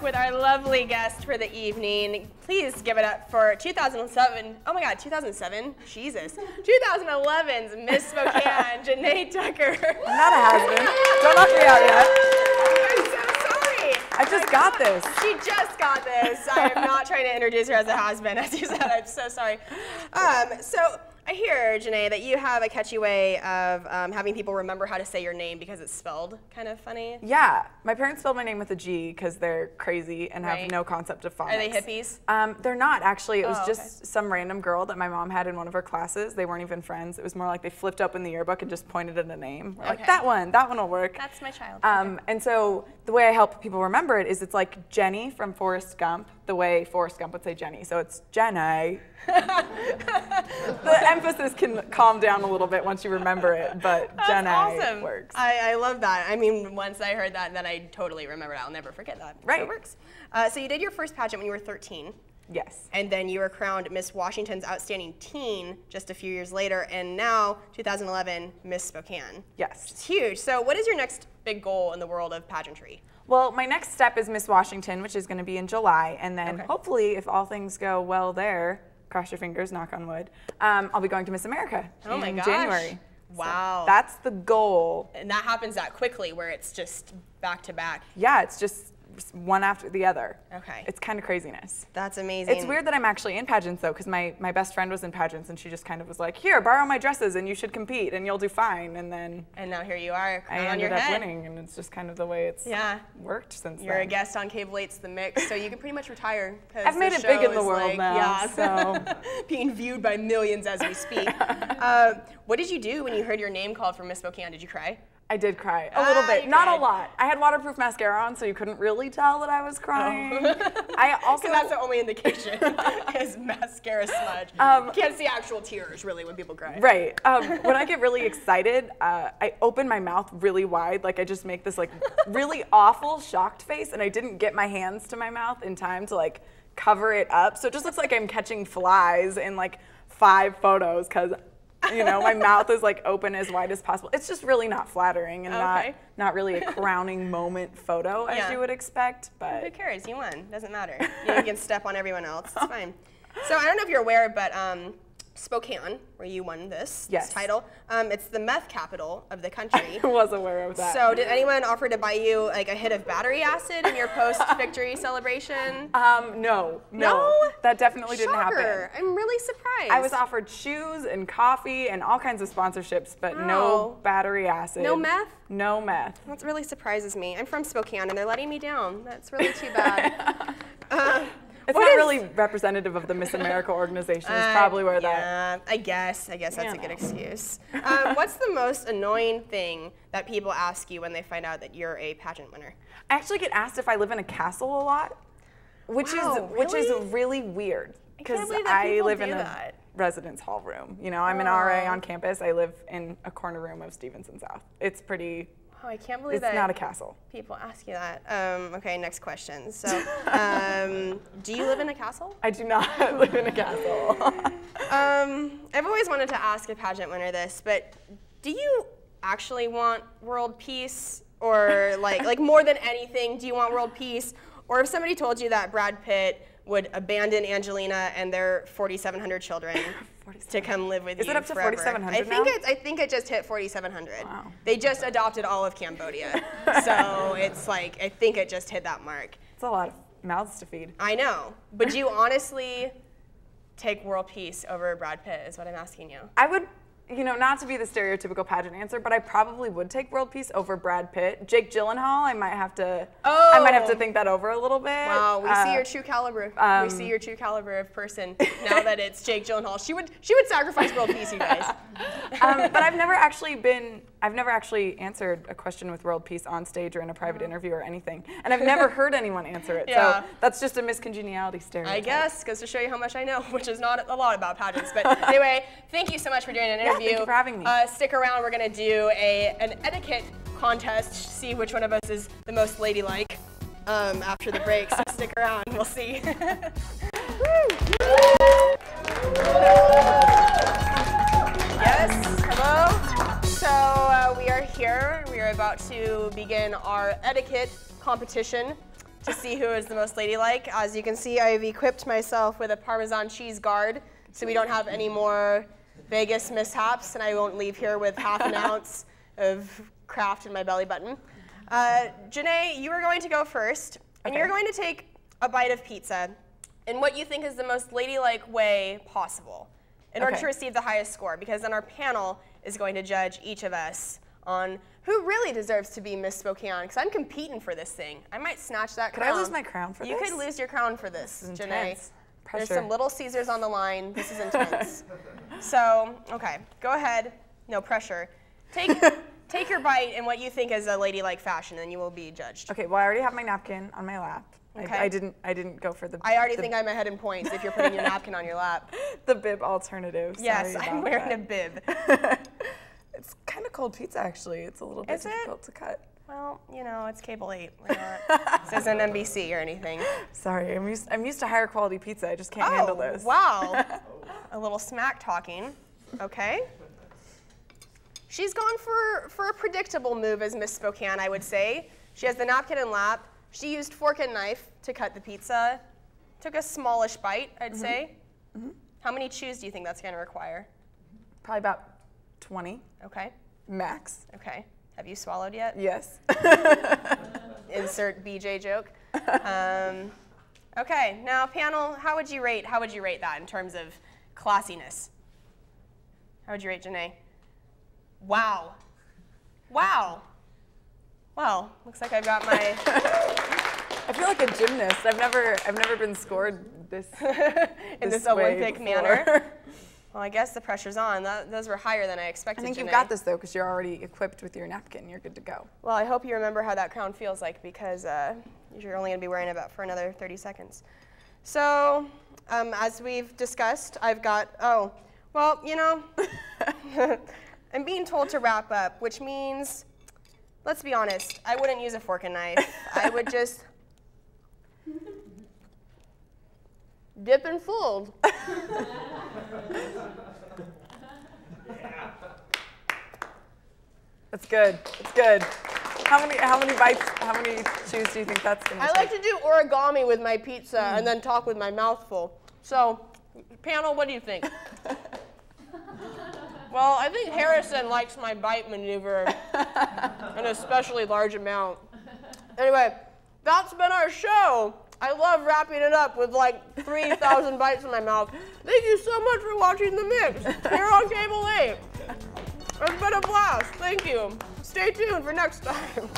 back with our lovely guest for the evening. Please give it up for 2007. Oh my God, 2007? Jesus. 2011's Miss Spokane, Genay Tucker. I'm not a has-been. Don't knock me out yet. I'm so sorry. I just got this. She just got this. I am not trying to introduce her as a has-been, as you said. I'm so sorry. So I hear, Genay, that you have a catchy way of having people remember how to say your name because it's spelled kind of funny. Yeah, my parents spelled my name with a G because they're crazy and have no concept of phonics. Are they hippies? They're not, actually. It was just some random girl that my mom had in one of her classes. They weren't even friends. It was more like they flipped open the yearbook and just pointed at a name. We're like, that one will work. That's my child. And so the way I help people remember it is it's like Jenny from Forrest Gump, the way Forrest Gump would say Jenny. So it's Genay. The emphasis can calm down a little bit once you remember it, but Genay works. I love that. I mean, once I heard that, then I totally remembered it. I'll never forget that. Right. So it works. So you did your first pageant when you were 13. Yes. And then you were crowned Miss Washington's Outstanding Teen just a few years later, and now, 2011, Miss Spokane. Yes. It's huge. So what is your next big goal in the world of pageantry? Well, my next step is Miss Washington, which is going to be in July, and then hopefully, if all things go well there, cross your fingers, knock on wood, I'll be going to Miss America in January. Wow. So that's the goal. And that happens that quickly where it's just back to back. Yeah, it's just one after the other. Okay. It's kind of craziness. That's amazing. It's weird that I'm actually in pageants though, because my best friend was in pageants and she just kind of was like, here, borrow my dresses and you should compete and you'll do fine. And then now here you are, I ended up winning, and it's just kind of the way it's worked since then. You're a guest on Cable 8's The Mix, so you can pretty much retire. I've made it big in the world now. So being viewed by millions as we speak. What did you do when you heard your name called for Miss Spokane? Did you cry? I did cry a little bit, not a lot. I had waterproof mascara on, so you couldn't really tell that I was crying. I also that's the only indication is mascara smudge. You can't see actual tears really when people cry. Right. When I get really excited, I open my mouth really wide, like I just make this like really awful shocked face, and I didn't get my hands to my mouth in time to like cover it up, so it just looks like I'm catching flies in like 5 photos because. You know, my mouth is like open as wide as possible. It's just really not flattering and not really a crowning moment photo as you would expect. But who cares? You won. Doesn't matter. You can step on everyone else. It's fine. So I don't know if you're aware, but Spokane, where you won this title, it's the meth capital of the country. I was aware of that. So did anyone offer to buy you like a hit of battery acid in your post-victory celebration? No. That definitely didn't happen. I'm really surprised. I was offered shoes and coffee and all kinds of sponsorships, but no battery acid. No meth? No meth. That really surprises me. I'm from Spokane, and they're letting me down. That's really too bad. It's not really representative of the Miss America organization. Is probably where that. I guess that's a good excuse. What's the most annoying thing that people ask you when they find out that you're a pageant winner? I actually get asked if I live in a castle a lot, which is really weird because I live in a residence hall room. You know, I'm an RA on campus. I live in a corner room of Stevenson South. It's pretty. Oh, I can't believe it's not a castle. People ask you that. Okay, next question. So, do you live in a castle? I do not live in a castle. I've always wanted to ask a pageant winner this, but do you actually want world peace, or like more than anything, do you want world peace? Or if somebody told you that Brad Pitt would abandon Angelina and their 4,700 children to come live with you forever? Is it up to 4,700 now? I think it just hit 4,700. Wow. They just adopted all of Cambodia. So it's like, I think it just hit that mark. It's a lot of mouths to feed. I know. But do you honestly take world peace over Brad Pitt is what I'm asking you. I would, you know, not to be the stereotypical pageant answer, but I probably would take world peace over Brad Pitt. Jake Gyllenhaal, I might have to think that over a little bit. Wow, we see your true caliber. We see your true caliber of person now that it's Jake Gyllenhaal. She would sacrifice world peace, you guys. But I've never actually answered a question with world peace on stage or in a private interview or anything, and I've never heard anyone answer it. Yeah. So that's just a miscongeniality stereotype. I guess, goes to show you how much I know, which is not a lot about pageants. But anyway, thank you so much for doing an interview. Thank you for having me. Stick around. We're going to do an etiquette contest, see which one of us is the most ladylike after the break. So stick around. We'll see. Yes, hello. So we are here. We are about to begin our etiquette competition. to see who is the most ladylike. As you can see, I've equipped myself with a Parmesan cheese guard, so we don't have any more Vegas mishaps, and I won't leave here with half an ounce of Kraft in my belly button. Genay, you are going to go first, and you're going to take a bite of pizza in what you think is the most ladylike way possible in order to receive the highest score, because then our panel is going to judge each of us on who really deserves to be Miss Spokane, because I'm competing for this thing. I might snatch that crown. Could I lose my crown for this? You could lose your crown for this, Genay. Pressure. There's some Little Caesars on the line. This is intense. So, okay, go ahead. No pressure. Take your bite in what you think is a ladylike fashion, and you will be judged. Okay, well, I already have my napkin on my lap. Okay. I didn't go for the. I already think I'm ahead in points if you're putting your napkin on your lap. The bib alternative. Yes, I'm wearing a bib. It's kind of cold pizza, actually. It's a little bit difficult to cut. Well, you know, it's cable 8. This isn't NBC or anything. Sorry, I'm used to higher quality pizza. I just can't handle this. Wow. A little smack talking. Okay. She's gone for a predictable move as Miss Spokane, I would say. She has the napkin and lap. She used fork and knife to cut the pizza. Took a smallish bite, I'd say. How many chews do you think that's going to require? Probably about 20. Okay. Max. Okay. Have you swallowed yet? Yes. Insert BJ joke. Okay. Now, panel, how would you rate that in terms of classiness? How would you rate Genay? Wow. Wow. Well, looks like I've got my. I feel like a gymnast. I've never been scored this in this Olympic manner. Well, I guess the pressure's on. Those were higher than I expected. I think Genay. you've got this though, because you're already equipped with your napkin. You're good to go. Well, I hope you remember how that crown feels like, because you're only going to be wearing it for another 30 seconds. So, as we've discussed, I've got. Oh, well, you know, I'm being told to wrap up, which means. Let's be honest, I wouldn't use a fork and knife. I would just dip and fold. That's good. It's good. How many bites? How many chews do you think that's gonna I like to do origami with my pizza and then talk with my mouth full. So, panel, what do you think? Well, I think Harrison likes my bite maneuver, an especially large amount. Anyway, that's been our show. I love wrapping it up with like 3,000 bites in my mouth. Thank you so much for watching The Mix here on Cable 8. It's been a blast. Thank you. Stay tuned for next time.